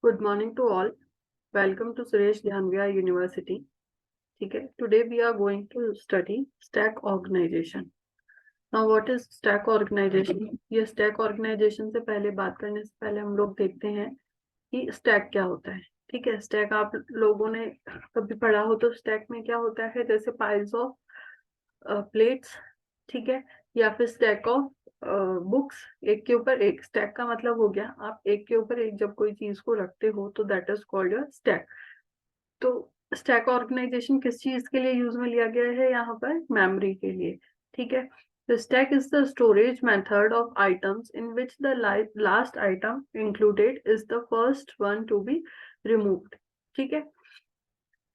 Good morning to all. Welcome to Suresh Gyanviya University. ठीक है. Today we are going to study stack organization. Now what is stack organization? ये stack organization से पहले बात करने से पहले हम लोग देखते हैं कि stack क्या होता है. ठीक है. stack आप लोगों ने कभी पढ़ा हो तो stack में क्या होता है, जैसे piles of plates, ठीक है, या फिर स्टैक ऑफ बुक्स, एक के ऊपर एक. स्टैक का मतलब हो गया आप एक के ऊपर एक जब कोई चीज को रखते हो तो that is called your stack. तो स्टैक ऑर्गेनाइजेशन किस चीज के लिए यूज में लिया गया है, यहाँ पर मेमोरी के लिए. ठीक है. The stack is the storage method of items in which the last item included is the first one to be removed. ठीक है.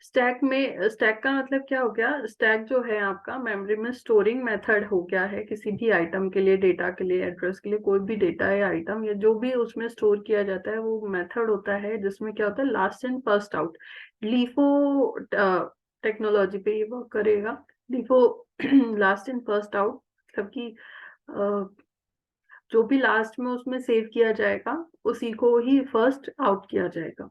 स्टैक का मतलब क्या हो गया, स्टैक जो है आपका मेमोरी में स्टोरिंग मेथड हो गया है किसी भी आइटम के लिए, डेटा के लिए, एड्रेस के लिए, कोई भी डेटा या आइटम या जो भी उसमें स्टोर किया जाता है वो मेथड होता है जिसमें क्या होता है, last in first out. LIFO technology पे ये वर्क करेगा. LIFO last in first out मतलब कि जो भी लास्ट में उसमें सेव किया जाएगा उसी को ही फर्स्ट आउट किया जाएगा.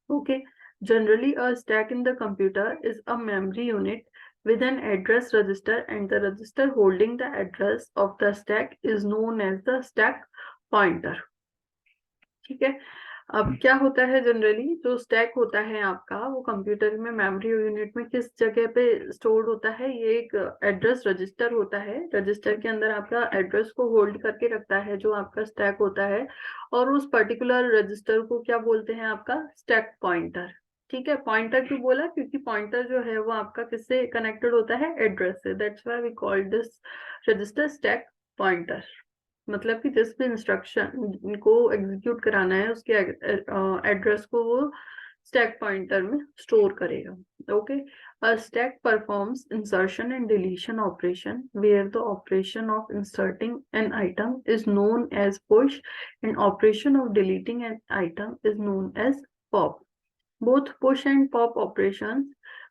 Okay. Generally, a stack in the computer is a memory unit with an address register, and the register holding the address of the stack is known as the stack pointer. ठीक है. अब क्या होता है, generally जो stack होता है आपका वो कंप्यूटर में मेमोरी यूनिट में किस जगह पे स्टोर्ड होता है, ये एक एड्रेस रजिस्टर होता है. रजिस्टर के अंदर आपका एड्रेस को होल्ड करके रखता है जो आपका स्टैक होता है, और उस पर्टिकुलर रजिस्टर को क्या बोलते हैं, आपका स्टैक पॉइंटर. ठीक है. पॉइंटर क्यों बोला, क्योंकि पॉइंटर जो है वो आपका किससे कनेक्टेड होता है, एड्रेस से. That's why we call this register stack pointer. मतलब कि जिस भी इंस्ट्रक्शन को एग्जीक्यूट कराना है उसके एड्रेस को वो स्टैक पॉइंटर में स्टोर करेगा. Okay. A stack performs insertion and deletion operation where the operation of inserting an item is known as push and operation of deleting an item is known as pop. Both push and pop operations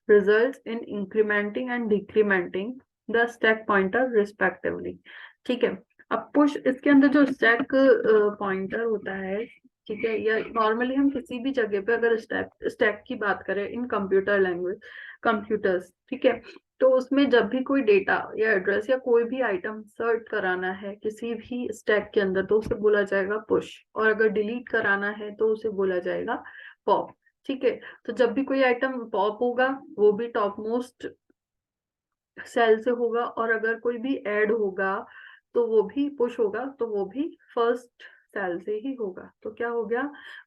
results in incrementing and decrementing the stack pointer respectively. ठीक है. अब push, इसके अंदर जो stack pointer होता है, ठीक है, या नॉर्मली हम किसी भी जगह पे अगर स्टैक की बात करें इन कंप्यूटर लैंग्वेज, कंप्यूटर्स, ठीक है, तो उसमें जब भी कोई डेटा या एड्रेस या कोई भी आइटम सर्ट कराना है किसी भी स्टैक के अंदर तो उसे बोला जाएगा पुश, और अगर डिलीट कराना है तो उसे बोला जाएगा पॉप. ठीक है. तो जब भी कोई आइटम पॉप होगा वो भी टॉप मोस्ट सेल से होगा, और अगर कोई भी ऐड होगा तो वो भी पुश होगा तो वो भी फर्स्ट सेल से ही होगा. तो क्या हो गया,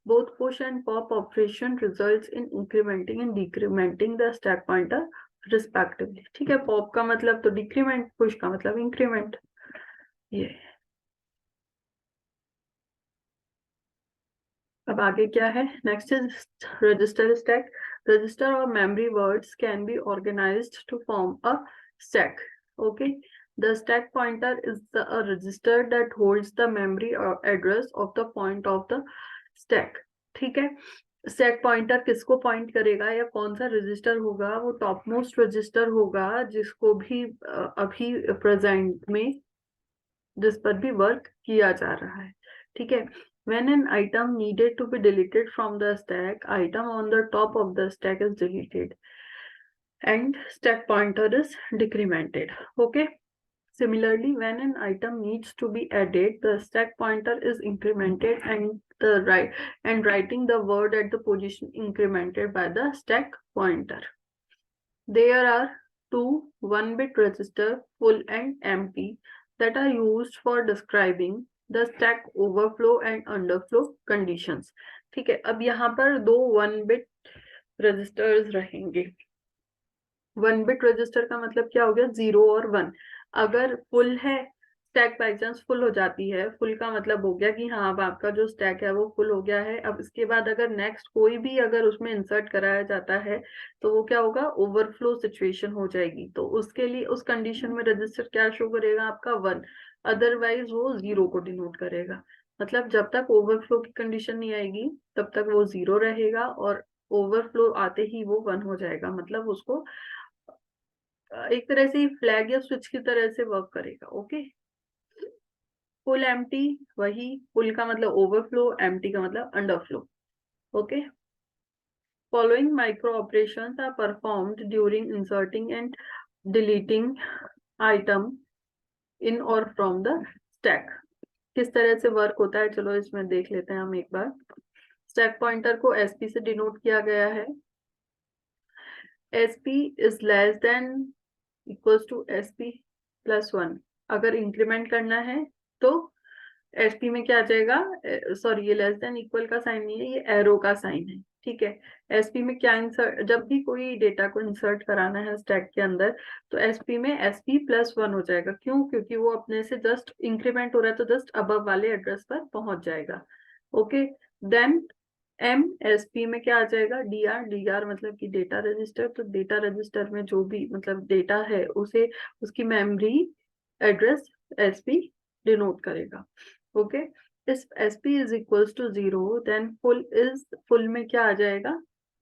both push and pop operation results in incrementing and decrementing the stack pointer respectively. ठीक है. पॉप का मतलब तो डिक्रीमेंट, पुश का मतलब इंक्रीमेंट. ये अब आगे क्या है, next is register stack. Register और memory words can be organised to form a stack. Okay. The stack pointer is a register that holds the memory or address of the point of the stack. ठीक है. Stack pointer किसको point करेगा या कौन सा register होगा, वो top most register होगा जिसको भी अभी प्रेजेंट में जिस पर भी वर्क किया जा रहा है. ठीक है. When an item needed to be deleted from the stack, item on the top of the stack is deleted and stack pointer is decremented. Okay. Similarly, when an item needs to be added, the stack pointer is incremented and writing the word at the position incremented by the stack pointer. There are two 1-bit register full and empty that are used for describing the stack overflow and underflow conditions. ठीक है. अब यहाँ पर दो 1-bit registers रहेंगे. 1-bit register का मतलब क्या हो गया, 0 और 1. अगर फुल है, स्टैक बाई चांस फुल हो जाती है, फुल का मतलब हो गया कि हाँ अब आपका जो स्टैक है वो फुल हो गया है. अब इसके बाद अगर नेक्स्ट कोई भी अगर उसमें इंसर्ट कराया जाता है तो वो क्या होगा, ओवरफ्लो सिचुएशन हो जाएगी. तो उसके लिए उस कंडीशन में रजिस्टर क्या शो करेगा, आपका 1. अदरवाइज वो 0 को डिनोट करेगा. मतलब जब तक ओवरफ्लो की कंडीशन नहीं आएगी तब तक वो 0 रहेगा, और ओवरफ्लो आते ही वो 1 हो जाएगा. मतलब उसको एक तरह से फ्लैग या स्विच की तरह से वर्क करेगा. ओके. फुल एम्प्टी, वही फुल का मतलब ओवरफ्लो, एम्प्टी का मतलब underflow. Okay. Following micro operations are performed during inserting and deleting item in or from the stack. किस तरह से वर्क होता है, चलो इसमें देख लेते हैं हम एक बार। स्टैक पॉइंटर को एसपी से डिनोट किया गया है। SP is less than equals to SP plus 1। अगर इंक्रीमेंट करना है तो एसपी में क्या आ जाएगा, सॉरी ये लेस देन इक्वल का साइन नहीं है, ये एरो का साइन है। ठीक है। एसपी में क्या इंसर्ट, जब भी कोई डेटा को इंसर्ट कराना है स्टैक के अंदर तो एसपी में एसपी प्लस 1 हो जाएगा। क्यों? क्योंकि वो अपने से जस्ट इंक्रीमेंट हो रहा है तो जस्ट अबव वाले एड्रेस पर पहुंच जाएगा। Okay. Then M S P में क्या आ जाएगा, डीआर। डीआर मतलब कि डेटा रजिस्टर। तो डेटा रजिस्टर में जो भी मतलब डेटा है उसे उसकी मेमोरी एड्रेस एसपी डिनोट करेगा। ओके। इस SP is equals to 0 then full में क्या आ जाएगा,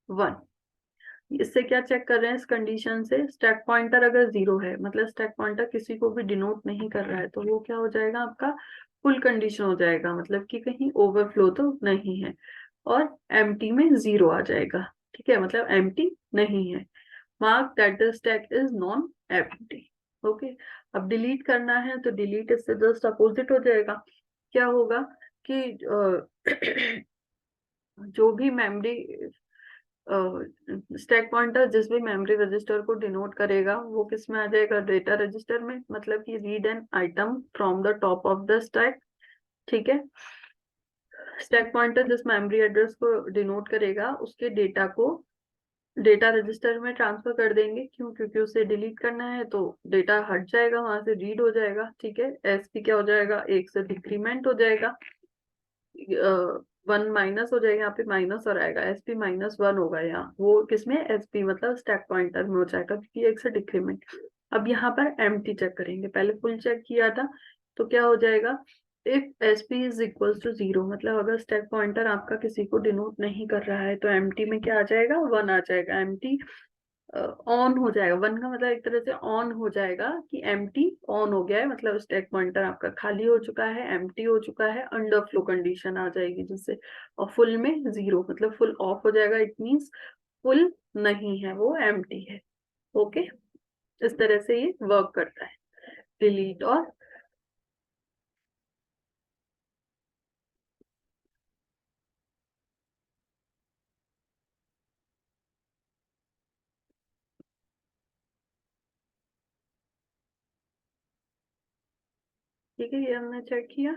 1। इससे क्या चेक कर रहे हैं, इस कंडीशन से स्टैक पॉइंटर अगर 0 है मतलब स्टैक पॉइंटर किसी को भी डिनोट नहीं कर रहा है तो वो क्या हो जाएगा, आपका फुल कंडीशन हो जाएगा, मतलब कि कहीं ओवरफ्लो तो नहीं है। और एम्प्टी में 0 आ जाएगा। ठीक है, मतलब एम्प्टी नहीं है। Mark that the stack is non empty. Okay. अब डिलीट करना है तो डिलीट इससे जस्ट अपोजिट हो जाएगा। क्या होगा कि जो भी मेमोरी स्टैक पॉइंटर जिस भी मेमोरी रजिस्टर को डिनोट करेगा वो किस में आ जाएगा, डेटा रजिस्टर में। मतलब कि read an item from the top of the stack. ठीक है। स्टैक पॉइंटर जिस मेमोरी एड्रेस को डिनोट करेगा उसके डेटा को डेटा रजिस्टर में ट्रांसफर कर देंगे। क्यों? क्योंकि उसे डिलीट करना है तो डेटा हट जाएगा, वहां से रीड हो जाएगा। ठीक है। एसपी क्या हो जाएगा, 1 से डिक्रीमेंट हो जाएगा, 1 माइनस हो जाएगा, यहाँ पे माइनस और आएगा, एसपी -1 होगा यहाँ। वो किसमें, एसपी मतलब स्टैक पॉइंटर में हो जाएगा क्योंकि 1 से डिक्रीमेंट। अब यहाँ पर एम्प्टी चेक करेंगे, पहले फुल चेक किया था तो क्या हो जाएगा, if SP is equals to 0 मतलब अगर स्टैक पॉइंटर आपका किसी को डिनोट नहीं कर रहा है तो एम्प्टी में क्या आ जाएगा, 1 आ जाएगा। एम्प्टी ऑन हो जाएगा। 1 का मतलब एक तरह से ऑन हो जाएगा कि एम्प्टी ऑन हो गया है, मतलब स्टैक पॉइंटर आपका खाली हो चुका है, एम्प्टी हो चुका है, अंडर फ्लो कंडीशन आ जाएगी जिससे। और फुल में 0 मतलब फुल ऑफ हो जाएगा, इट मीन्स फुल नहीं है, वो एम्प्टी है। ओके। इस तरह से ये वर्क करता है डिलीट और ठीक है, ये हमने चेक किया।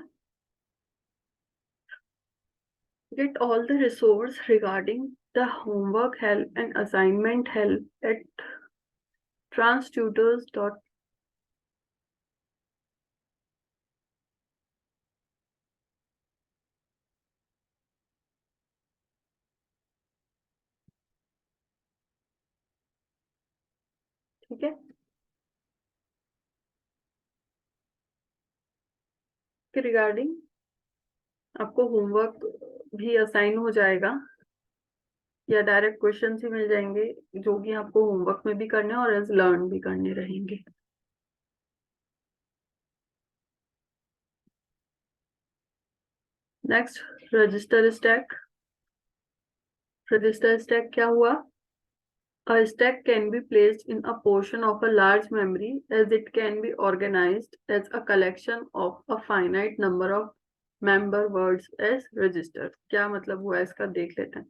Get all the resource regarding the homework help and assignment help at transtutors dot। ठीक है, के रिगार्डिंग आपको होमवर्क भी असाइन हो जाएगा या डायरेक्ट क्वेश्चन ही मिल जाएंगे जो कि आपको होमवर्क में भी करने और एज लर्न भी करने रहेंगे। Next, register stack. Register stack क्या हुआ, a stack can be placed in a portion of a large memory as it can be organized as a collection of a finite number of member words as registers। क्या मतलब हुआ इसका देख लेते हैं।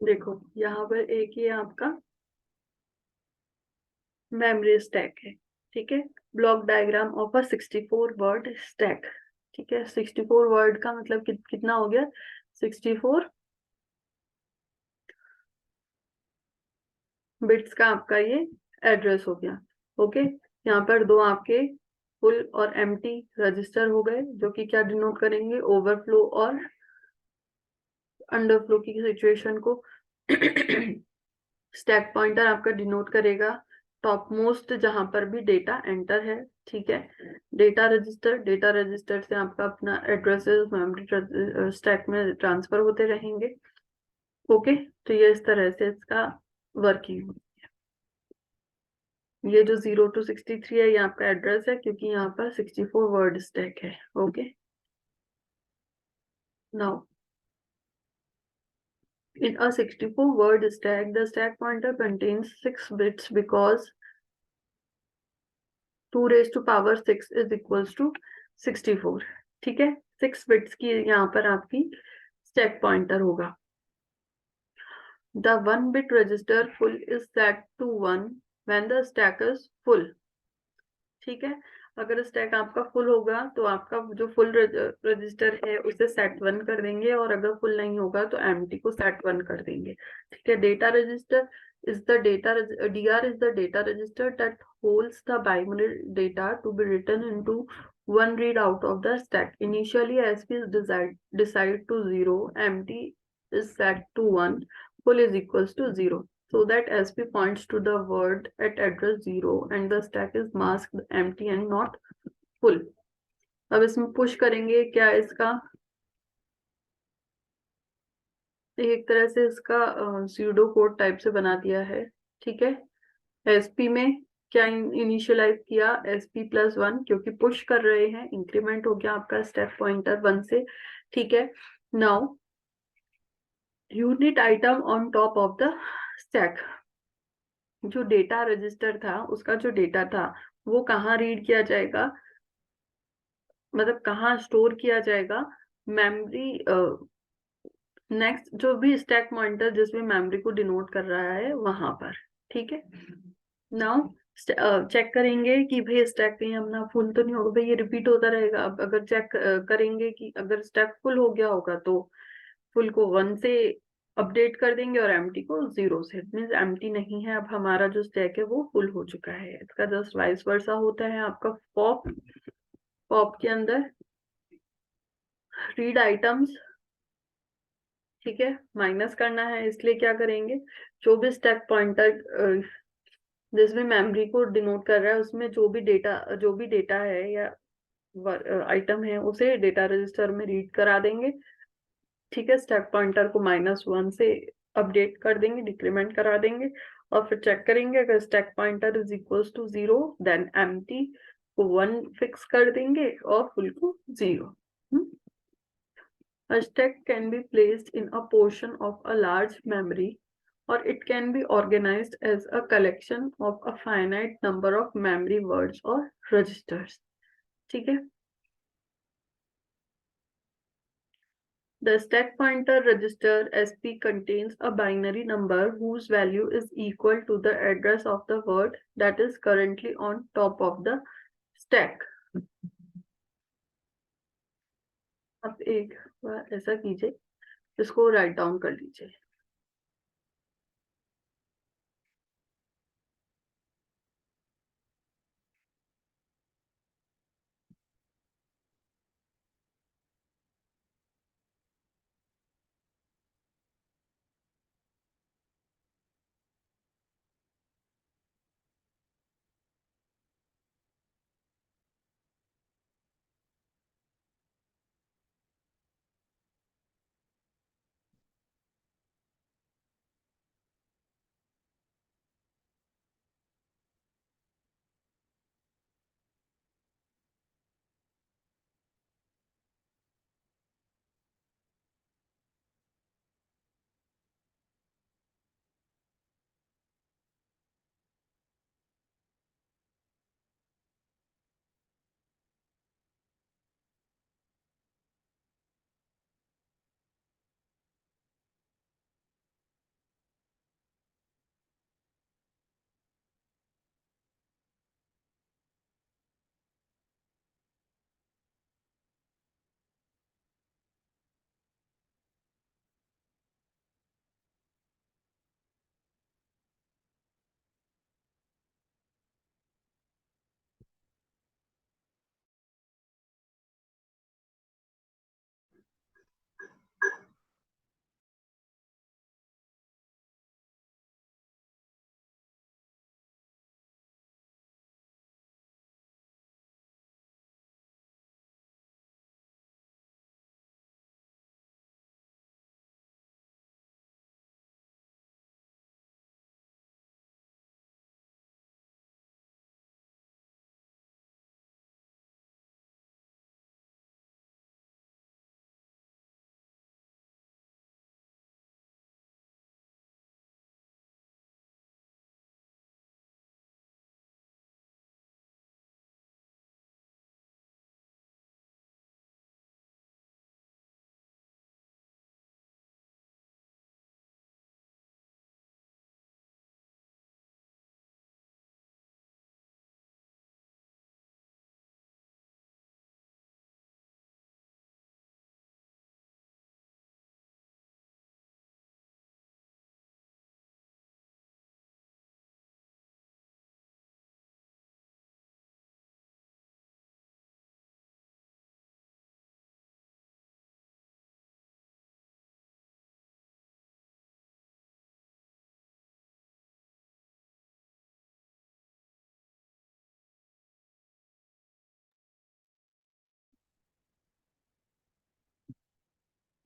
देखो यहाँ पर एक ही आपका मेमोरी स्टैक है। ठीक है। Block diagram of a 64 word stack. ठीक है, 64 वर्ड का मतलब कितना हो गया, 64 बिट्स का आपका ये एड्रेस हो गया। ओके। यहाँ पर दो आपके फुल और एम्प्टी रजिस्टर हो गए, जो कि क्या डिनोट करेंगे, ओवरफ्लो और अंडरफ्लो की सिचुएशन को। स्टैक पॉइंटर आपका डिनोट करेगा टॉप मोस्ट जहां पर भी डेटा एंटर है, ठीक है। डेटा रजिस्टर से आपका अपना एड्रेसेस मेमोरी स्टैक में ट्रांसफर होते रहेंगे। ओके, तो ये इस तरह से इसका वर्किंग। ये जो 0 to 63 है, ये आपका एड्रेस है, क्योंकि यहाँ पर 64 वर्ड स्टैक है। Okay, now in a 64 word stack, the stack pointer contains 6 bits because 2 raised to power 6 is equals to 64। ठीक है, 6 बिट्स की यहाँ पर आपकी स्टैक पॉइंटर होगा। The 1 bit register full is set to 1 when the stack is full। ठीक है, अगर स्टैक आपका फुल होगा तो आपका जो फुल रजिस्टर है उसे सेट 1 कर देंगे, और अगर फुल नहीं होगा तो एम्प्टी को सेट 1 कर देंगे। ठीक है, data register is the data DR is the data register that holds the binary data to be written into one readout of the stack। Initially ASP is decide to 0, empty is set to 1, full is equals to 0, so that SP points to the word at address 0 and the stack is masked empty and not full। अब इसमें push करेंगे क्या, इसका एक तरह से इसका pseudo code type से बना दिया है। ठीक है, एसपी में क्या इनिशियलाइज किया, SP+1, क्योंकि पुश कर रहे हैं, इंक्रीमेंट हो गया आपका स्टेप पॉइंटर 1 से। ठीक है, now unit item on top of the stack. जो डेटा रजिस्टर था उसका जो डेटा था वो कहाँ रीड किया जाएगा, मतलब कहाँ स्टोर किया जाएगा, मेमोरी। नेक्स्ट जो भी स्टैक पॉइंटर जिसमें मेमोरी को डिनोट कर रहा है वहां पर। ठीक है, नाउ चेक करेंगे कि भाई स्टैक कहीं अपना फुल तो नहीं होगा, भाई ये रिपीट होता रहेगा। अब अगर चेक करेंगे कि अगर स्टैक फुल हो गया होगा तो फुल को 1 से अपडेट कर देंगे और एम्प्टी को 0 से। मीन्स एम्प्टी नहीं है, अब हमारा जो स्टैक है वो फुल हो चुका है। इसका जस्ट वाइस वर्सा होता है आपका पॉप। पॉप के अंदर रीड आइटम्स, ठीक है, माइनस करना है, इसलिए क्या करेंगे, जो भी स्टैक पॉइंटर जिसमें मेमोरी को डिनोट कर रहा है उसमें जो भी डेटा है या आइटम है उसे डेटा रजिस्टर में रीड करा देंगे। ठीक है, स्टैक पॉइंटर को -1 से अपडेट कर देंगे, डिक्रीमेंट करा देंगे, और फिर चेक करेंगे अगर stack pointer is equals to 0 then empty को 1 फिक्स कर देंगे और फुल को 0। A stack can be placed in a portion of a large memory, or it can be organized as a collection of a finite number of memory words or registers। ठीक है, the stack pointer register SP contains a binary number whose value is equal to the address of the word that is currently on top of the stack। अब एक बार ऐसा कीजिए, इसको write down कर लीजिए।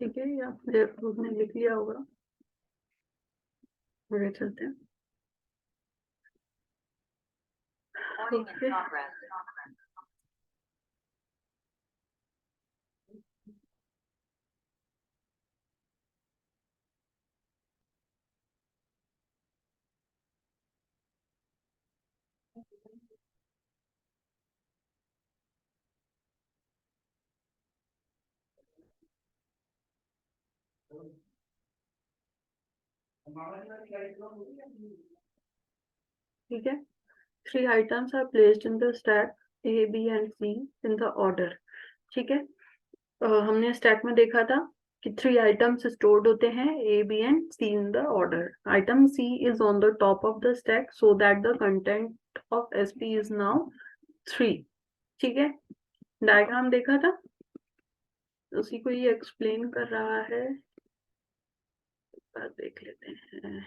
ठीक है, ये आपने उसने लिख लिया होगा। आगे चलते हैं। ओके, ठीक है। 3 items are placed in the stack A, B and C in the order। ठीक है, हमने स्टैक में देखा था कि 3 items स्टोर्ड होते हैं A, B and C in the order। Item C is on the top of the stack so that the content of SP is now 3। ठीक है, डायग्राम देखा था, उसी को ये एक्सप्लेन कर रहा है। एक बार देख लेते हैं।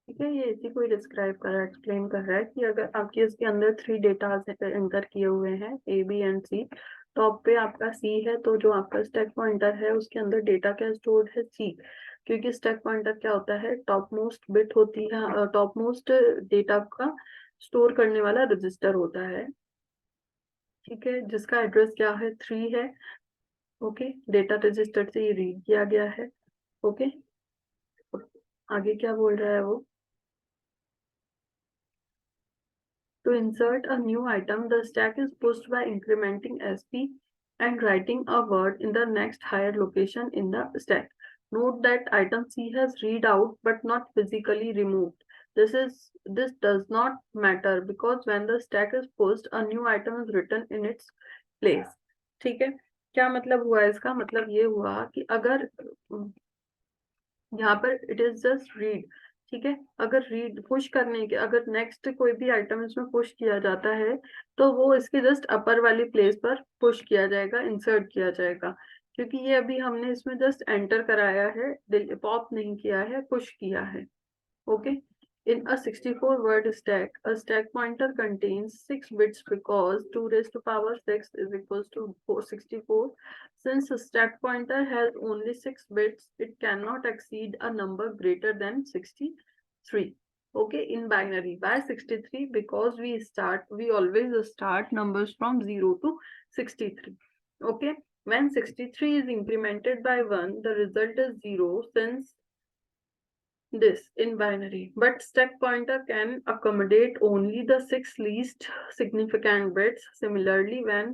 ठीक है, ये इसी को ही डिस्क्राइब कर रहा है, एक्सप्लेन कर रहा है कि अगर आपके इसके अंदर 3 डेटा एंटर किए हुए हैं A, B and C। Top पे आपका C है, तो जो आपका स्टैक पॉइंटर है उसके अंदर डेटा क्या स्टोर्ड है, C। क्योंकि स्टैक पॉइंटर क्या होता है, टॉप मोस्ट बिट होती है, टॉप मोस्ट डेटा का स्टोर करने वाला रजिस्टर होता है। ठीक है, जिसका एड्रेस क्या है, 3 है। ओके, डेटा रजिस्टर से ये रीड किया गया है। ओके, आगे क्या बोल रहा है वो। To insert a new item, the stack is pushed by incrementing SP and writing a word in the next higher location in the stack. Note that item C has read out but not physically removed. This does not matter because when the stack is pushed, a new item is written in its place। ठीक है, क्या मतलब हुआ इसका, मतलब ये हुआ कि अगर यहाँ पर इट इज जस्ट रीड। ठीक है, अगर रीड पुश करने के, अगर नेक्स्ट कोई भी आइटम इसमें पुश किया जाता है तो वो इसके जस्ट अपर वाली प्लेस पर पुश किया जाएगा, इंसर्ट किया जाएगा। क्योंकि ये अभी हमने इसमें जस्ट एंटर कराया है, पॉप नहीं किया है, पुश किया है। Okay. In a 64-word stack, a stack pointer contains 6 bits because 2 raised to power 6 is equals to 464. Since a stack pointer has only 6 bits, it cannot exceed a number greater than 63. Okay, in binary. Why 63? Because we always start numbers from 0 to 63. Okay, when 63 is incremented by 1, the result is 0 since this in binary, but stack pointer can accommodate only the 6 least significant bits. Similarly, when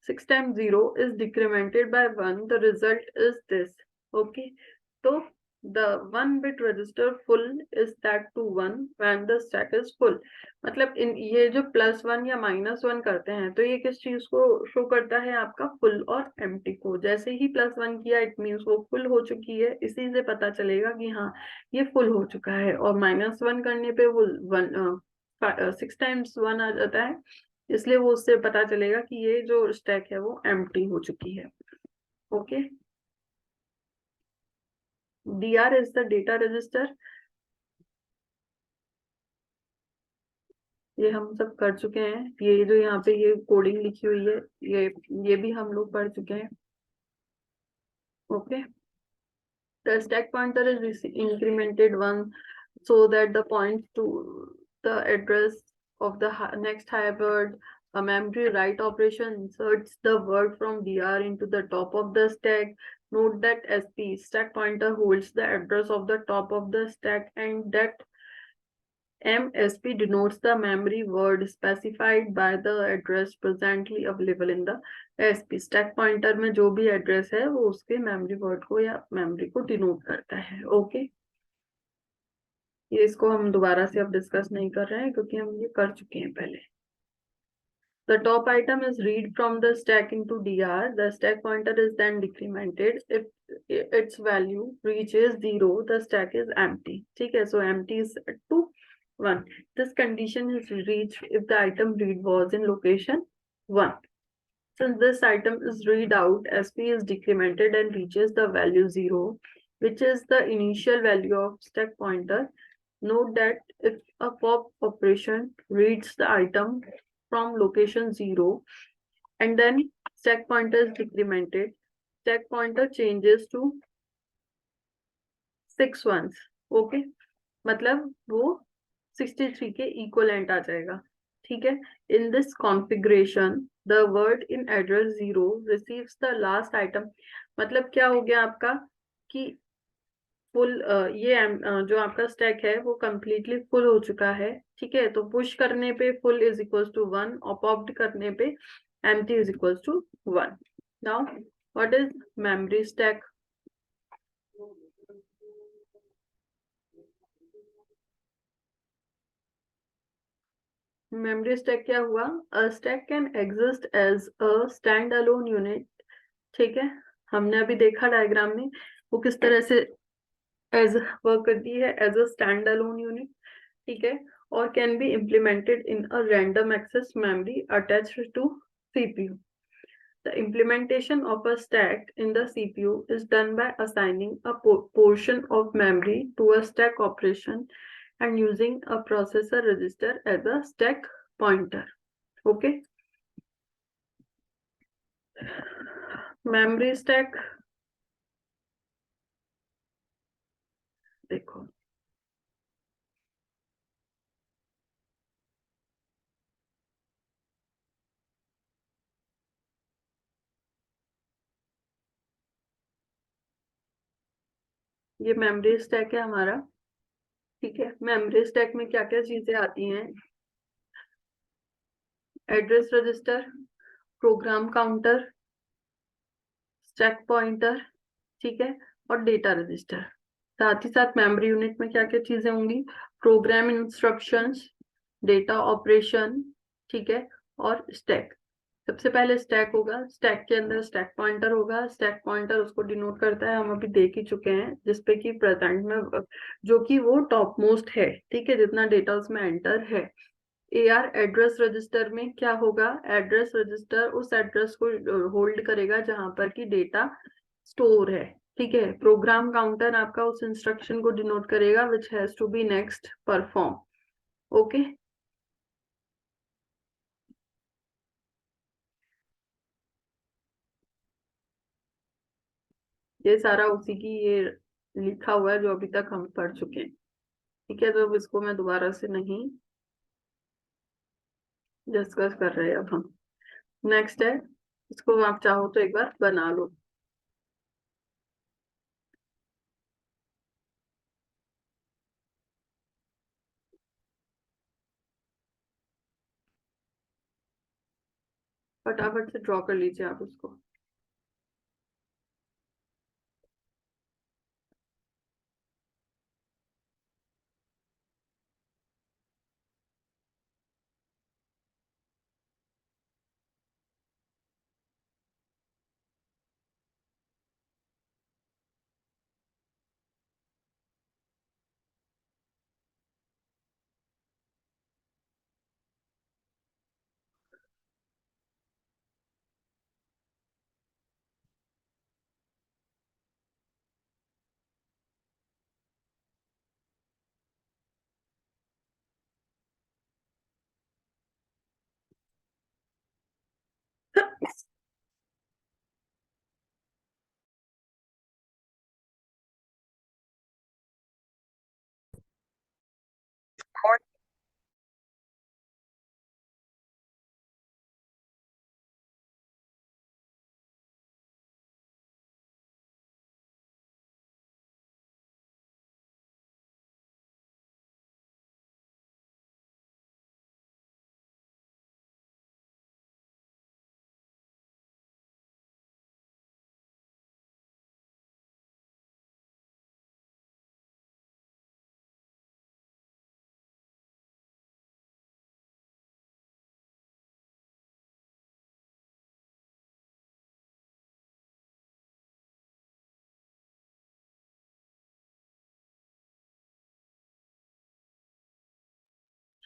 6 times 0 is decremented by 1, the result is this। Okay, so the 1 bit register full is that to 1 when the stack is full। मतलब इन ये जो +1 या -1 करते हैं तो ये किस चीज को शो करता है, आपका फुल और एम्प्टी को। जैसे ही +1 किया इट मीन्स वो फुल हो चुकी है, इसी से पता चलेगा कि हाँ ये फुल हो चुका है। और -1 करने पे वो 6 टाइम्स 1 आ जाता है, इसलिए वो उससे पता चलेगा कि ये जो स्टैक है वो एम्प्टी हो चुकी है। Okay, DR is the data register. ये हम सब कर चुके हैं, ये जो यहाँ पे ये कोडिंग लिखी हुई है ये भी हम लोग पढ़ चुके हैं। Okay, the stack pointer is incremented one so that the point to the address of the next higher word। A memory write operation inserts the word from DR into the top of the stack। Note that SP stack pointer holds the address of the top of the stack and that MSP denotes the memory word specified by the address presently available in the SP। Stack pointer में जो भी address है वो उसके memory word को या memory को denote करता है। ओके, ये इसको हम दोबारा से अब डिस्कस नहीं कर रहे हैं क्योंकि हम ये कर चुके हैं पहले। The top item is read from the stack into dr. The stack pointer is then decremented. If its value reaches 0, the stack is empty. ठीक है, so empty is set to 1. This condition is reached if the item read was in location 1. Since this item is read out, SP is decremented and reaches the value 0, which is the initial value of stack pointer. Note that if a pop operation reads the item from location 0 and then stack pointer is decremented, stack pointer changes to 6 ones. Okay, मतलब वो 63 के equivalent आ जाएगा. ठीक है, in this configuration the word in address 0 receives the last item. मतलब क्या हो गया आपका कि फुल जो आपका स्टैक है वो कंप्लीटली फुल हो चुका है. ठीक है, तो पुश करने पे फुल इज इक्वल्स टू 1 और पॉप्ड करने पे empty is equals to 1. Now what is memory stack? Memory stack क्या हुआ? A stack can exist as a stand alone unit. ठीक है, हमने अभी देखा डायग्राम में वो किस तरह से एज वर्क करती है, as a stand alone unit. ठीक है, or can be implemented in a random access memory attached to CPU. The implementation of a stack in the CPU is done by assigning a portion of memory to a stack operation and using a processor register as a stack pointer. Okay. Memory stack देखो, ये memory stack है हमारा. ठीक है, memory stack में क्या क्या चीजें आती हैं? Address register, program counter, stack pointer. ठीक है, और डेटा रजिस्टर. साथ ही साथ मेमोरी यूनिट में क्या क्या चीजें होंगी? Program instructions, data operation. ठीक है, और स्टैक. सबसे पहले स्टैक होगा, स्टैक के अंदर स्टैक पॉइंटर होगा. स्टैक पॉइंटर उसको डिनोट करता है, हम अभी देख ही चुके हैं, जिसपे कि प्रेजेंट में जो कि वो टॉप मोस्ट है. ठीक है, जितना डेटा उसमें एंटर है. AR एड्रेस रजिस्टर में क्या होगा? एड्रेस रजिस्टर उस एड्रेस को होल्ड करेगा जहां पर की डेटा स्टोर है. ठीक है, प्रोग्राम काउंटर आपका उस इंस्ट्रक्शन को डिनोट करेगा which has to be next perform. Okay, ये सारा उसी की ये लिखा हुआ है जो अभी तक हम पढ़ चुके हैं. ठीक है, तो अब इसको मैं दोबारा से नहीं डिस्कस कर रहे अब हम. नेक्स्ट है, इसको आप चाहो तो एक बार बना लो. फटाफट से ड्रॉ कर लीजिए आप उसको.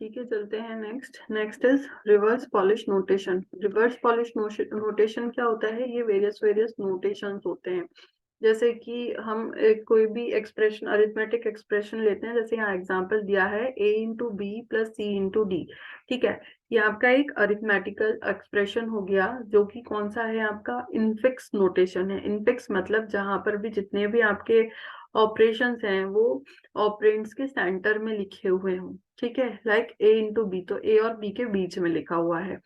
ठीक है, चलते हैं next is reverse Polish notation. Reverse Polish notation क्या होता है? ये वेरियस नोटेशंस होते हैं। जैसे कि हम कोई भी एक्सप्रेशन, अरिथमेटिक एक्सप्रेशन लेते हैं, जैसे यहाँ एग्जांपल दिया है a into B plus C into D. ठीक है, ये आपका एक अरिथमेटिकल एक्सप्रेशन हो गया, जो कि कौन सा है? आपका इनफिक्स नोटेशन है। इनफिक्स मतलब जहां पर भी जितने भी आपके ऑपरेशंस हैं वो ऑपरेंड्स के सेंटर में लिखे हुए हों। ठीक है, लाइक a इंटू बी, तो a और b के बीच में लिखा हुआ है।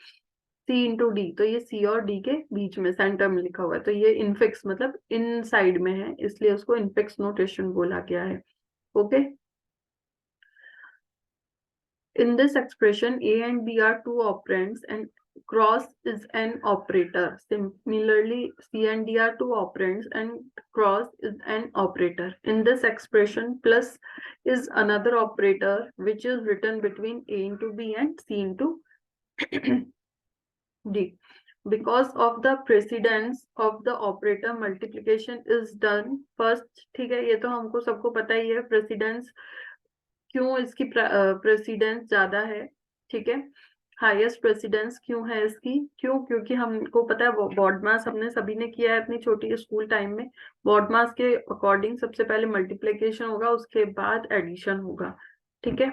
सी इंटू डी, तो ये सी और डी के बीच में सेंटर में लिखा हुआ है, तो ये इनफिक्स मतलब इन साइड में है, इसलिए उसको इनफिक्स नोटेशन बोला गया है। Okay, in this expression a and b are two operands and cross is an operator. Similarly, c and d are two operands and cross is an operator. In this expression, plus is another operator which is written between a into b and c into d. Because of the precedence of the operator, multiplication is done first. ठीक है, ये तो हमको सबको पता ही है precedence, क्यों इसकी प्रेसिडेंस ज्यादा है। ठीक है, हाईएस्ट प्रेसिडेंस क्यों है इसकी? क्यों? क्योंकि हमको पता है बॉड मास हमने सभी ने किया है अपनी छोटी स्कूल टाइम में। बॉड मास के अकॉर्डिंग सबसे पहले मल्टीप्लिकेशन होगा, उसके बाद एडिशन होगा। ठीक है,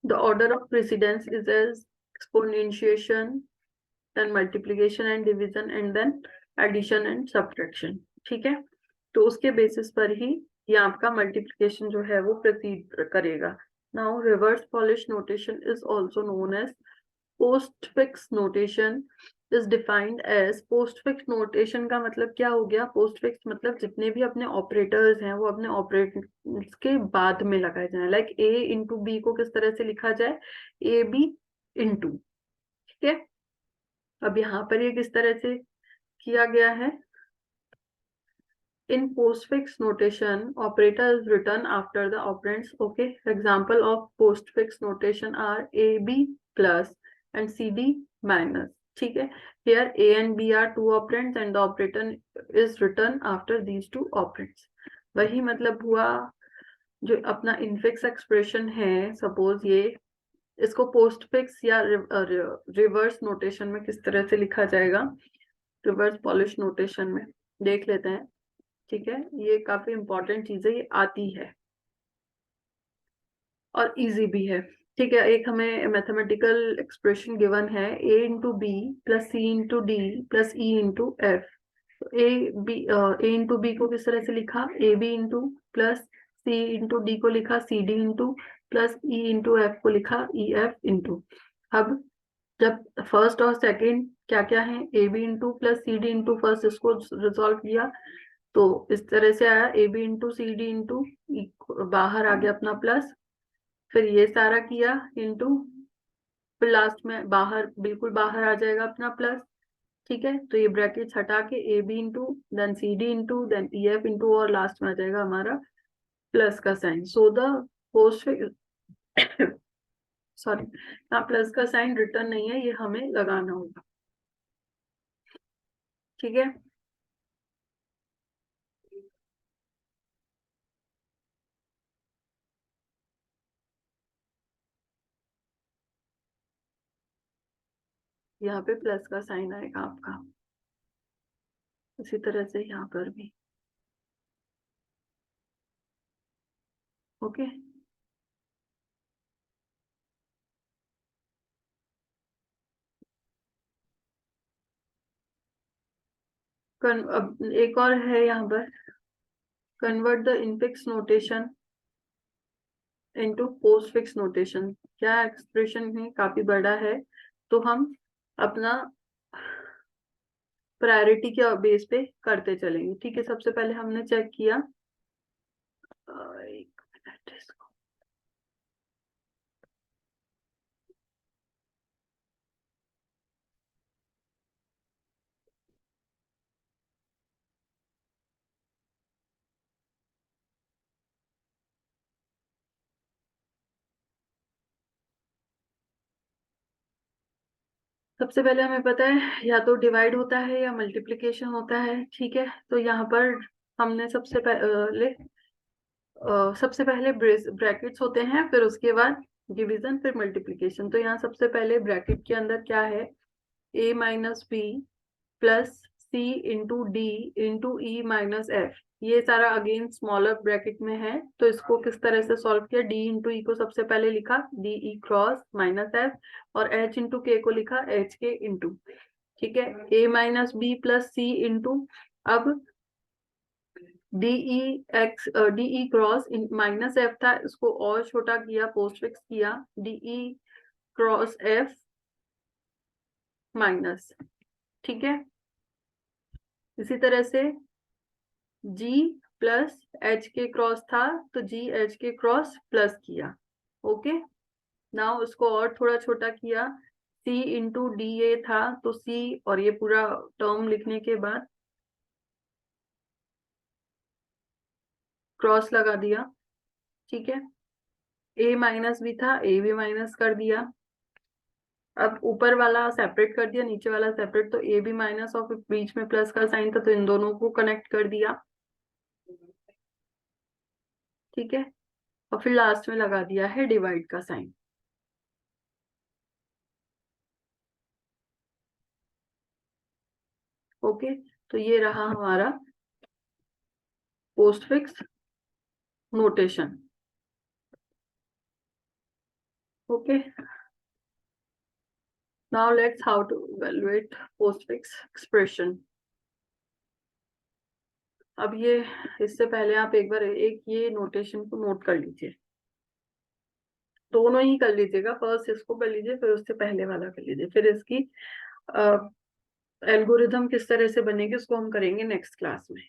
the order of precedence is as exponentiation, then multiplication and division, and then addition and subtraction. ठीक है, तो उसके बेसिस पर ही ये आपका मल्टीप्लिकेशन जो है वो प्रोसीड करेगा। Now reverse Polish notation is also known as postfix notation is defined as. Postfix notation का मतलब क्या हो गया? पोस्टफिक्स मतलब जितने भी अपने ऑपरेटर्स हैं वो अपने ऑपरेटर्स के बाद में लगाए जाए। लाइक ए इंटू बी को किस तरह से लिखा जाए? A B into. ठीक है, अब यहाँ पर ये किस तरह से किया गया है? In postfix notation, operator is written after the operands. Okay, example of postfix notation are AB plus and CD minus. ठीक है, here A and B are two operands and the operator is written after these two operands. वही मतलब हुआ जो अपना infix expression है। Suppose ये, इसको पोस्टफिक्स या रिवर्स नोटेशन में किस तरह से लिखा जाएगा? रिवर्स पॉलिश नोटेशन में देख लेते हैं। ठीक है, ये काफी इंपॉर्टेंट चीज है, ये आती है और इजी भी है। ठीक है, एक हमें मैथमेटिकल एक्सप्रेशन गिवन है a into B plus C into D plus E into F. A into B को किस तरह से लिखा? A B into, plus C into D को लिखा C D into, plus E into F को लिखा ई एफ इंटू। अब जब फर्स्ट और सेकंड क्या क्या है? A B into plus C D into, first इसको रिजॉल्व किया तो इस तरह से आया A B into C D into, बाहर आ गया अपना प्लस, फिर ये सारा किया इंटू, फिर लास्ट में बाहर, बिल्कुल बाहर आ जाएगा अपना प्लस। ठीक है, तो ये ब्रैकेट्स हटा के A B into then C D into then E F into, और लास्ट में आ जाएगा हमारा प्लस का sign. So the post sorry, यहाँ प्लस का साइन रिटर्न नहीं है, ये हमें लगाना होगा। ठीक है, यहाँ पे प्लस का साइन आएगा आपका, इसी तरह से यहाँ पर भी। ओके, अब एक और है यहाँ पर, convert the infix notation into postfix notation. क्या एक्सप्रेशन है, काफी बड़ा है, तो हम अपना प्रायोरिटी के बेस पे करते चलेंगे। ठीक है, सबसे पहले हमने चेक किया, एक मिनट इसको, सबसे पहले हमें पता है या तो डिवाइड होता है या मल्टीप्लिकेशन होता है। ठीक है, तो यहाँ पर हमने सबसे पहले सबसे पहले ब्रैकेट्स होते हैं, फिर उसके बाद डिवीजन, फिर मल्टीप्लीकेशन। तो यहाँ सबसे पहले ब्रैकेट के अंदर क्या है, a minus B plus C into D into E minus F. ये सारा अगेन स्मॉलर ब्रैकेट में है, तो इसको किस तरह से सॉल्व किया, डी इंटू ई को सबसे पहले लिखा D E cross minus F, और एच इंटू के को लिखा एच के इंटू। ठीक है, A minus B plus C into, अब DE X DE cross minus F था, इसको और छोटा किया, पोस्ट फिक्स किया, डीई क्रॉस एफ माइनस। ठीक है, इसी तरह से G plus H K cross था, तो G H K cross plus किया। ओके, नाउ उसको और थोड़ा छोटा किया, सी इंटू डी ए था, तो सी और ये पूरा टर्म लिखने के बाद क्रॉस लगा दिया। ठीक है, ए माइनस भी था, ए भी माइनस कर दिया। अब ऊपर वाला सेपरेट कर दिया, नीचे वाला सेपरेट, तो ए भी माइनस और फिर बीच में प्लस का साइन था, तो इन दोनों को कनेक्ट कर दिया। ठीक है, और फिर लास्ट में लगा दिया है डिवाइड का साइन। ओके, तो ये रहा हमारा postfix notation. Okay, now let's how to evaluate postfix expression. अब ये, इससे पहले आप एक बार एक ये नोटेशन को नोट कर लीजिए, दोनों ही कर लीजिएगा, फर्स्ट इसको कर लीजिए, फिर उससे पहले वाला कर लीजिए, फिर इसकी एल्गोरिथम किस तरह से बनेगी उसको हम करेंगे नेक्स्ट क्लास में।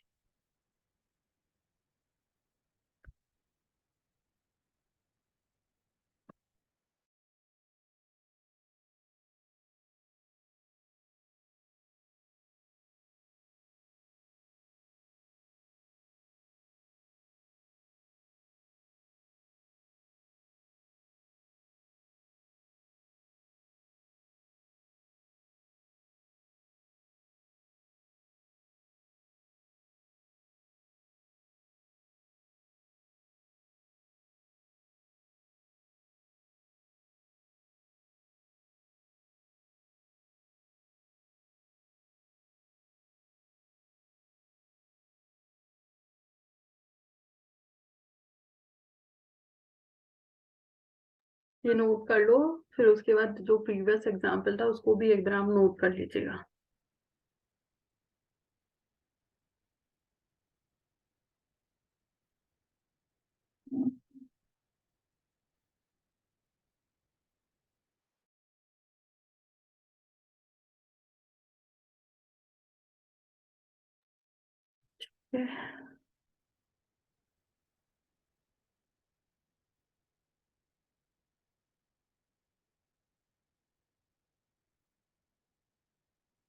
ये नोट कर लो, फिर उसके बाद जो प्रीवियस एग्जाम्पल था उसको भी एक बार आप नोट कर लीजिएगा।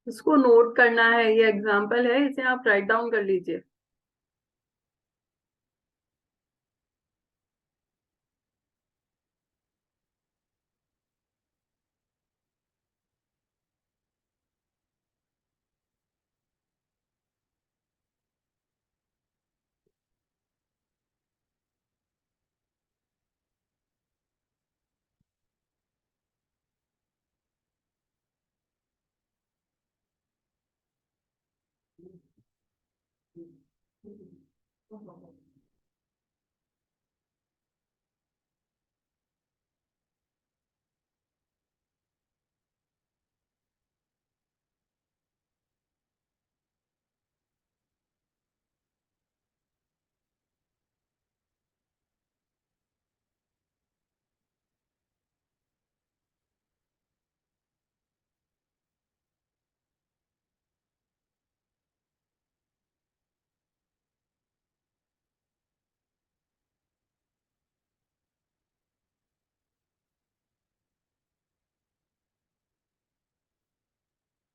इसको नोट करना है, ये एग्जाम्पल है, इसे आप राइट डाउन कर लीजिए।